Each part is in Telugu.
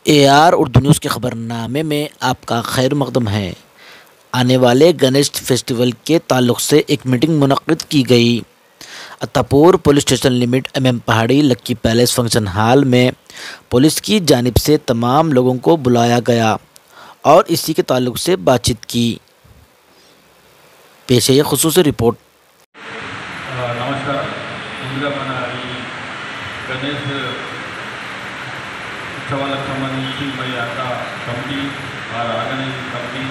एआर उर्दू न्यूज़ के खबरनामे में आपका खैर मकदम है। आने वाले गणेश फेस्टिवल के ताल्लुक़ से एक मीटिंग मुनक़्क़िद की गई। Attapur police station limit MM पहाड़ी लक्की पैलेस फंक्शन हॉल में पुलिस की जानिब से तमाम लोगों को बुलाया गया और इसी के ताल्लुक़ से बातचीत की। पेश है ख़ुसूसी रिपोर्ट। नमस्कार। ముందుగా మన ఈ గణేష్ ఉత్సవాలకు సంబంధించి మరి అంతా కమిటీ ఆర్గనైజింగ్ కమిటీ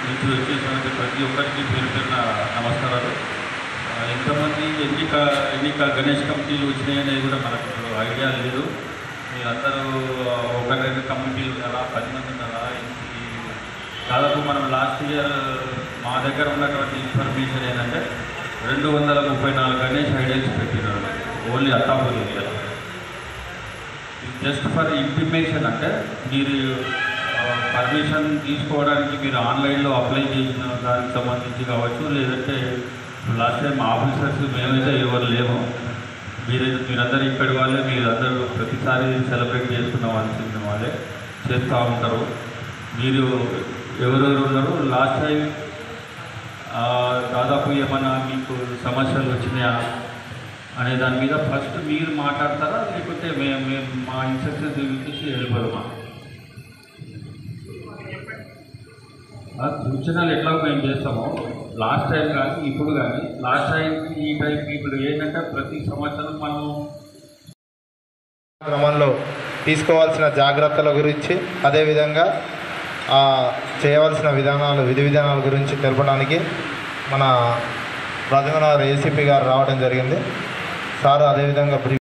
నుంచి వచ్చేసినటువంటి ప్రతి ఒక్కరికి పేరు పేరున నమస్కారాలు. ఎంతమంది ఎన్ని గణేష్ కమిటీలు వచ్చినాయనేది కూడా మనకు ఐడియా లేదు. మీరందరూ ఒక రెండు కమిటీలు ఉన్నారా, 10 మంది ఉన్నారా? దాదాపు మనం లాస్ట్ ఇయర్ మా దగ్గర ఉన్నటువంటి ఇన్ఫర్మేషన్ ఏంటంటే 234 గణేష్ ఐడియాస్ పెట్టినారు ఓన్లీ అత్తాపూర్ ఏరియాలో. జస్ట్ ఫర్ ఇంటిమేషన్, అంటే మీరు పర్మిషన్ తీసుకోవడానికి మీరు ఆన్లైన్లో అప్లై చేసిన దానికి సంబంధించి కావచ్చు, లేదంటే లాస్ట్ టైం ఆఫీసర్స్ మేమైతే ఎవరు లేము. మీరందరూ ఇక్కడి వాళ్ళే, మీరందరూ ప్రతిసారి సెలబ్రేట్ చేసుకున్న వాళ్ళే చేస్తూ ఉంటారు. మీరు ఎవరెవరు ఉన్నారు, లాస్ట్ టైం దాదాపు ఏమన్నా మీకు సమస్యలు వచ్చినాయా అనే దాని మీద ఫస్ట్ మీరు మాట్లాడతారా, లేకపోతే మేము మా ఇన్స్ట్రక్షన్స్ ఇచ్చి వెళ్ళిపోదామా? సూచనలు ఎట్లా మేము చేస్తామో లాస్ట్ టైం కానీ ఇప్పుడు కానీ, లాస్ట్ టైంకి ఈ టైంకి ఇప్పుడు ఏంటంటే ప్రతి సంవత్సరం మనము క్రమంలో తీసుకోవాల్సిన జాగ్రత్తల గురించి, అదేవిధంగా చేయవలసిన విధి విధానాల గురించి తెలపడానికి మన రాజమనగర్ ACP గారు రావడం జరిగింది. సార్ అదేవిధంగా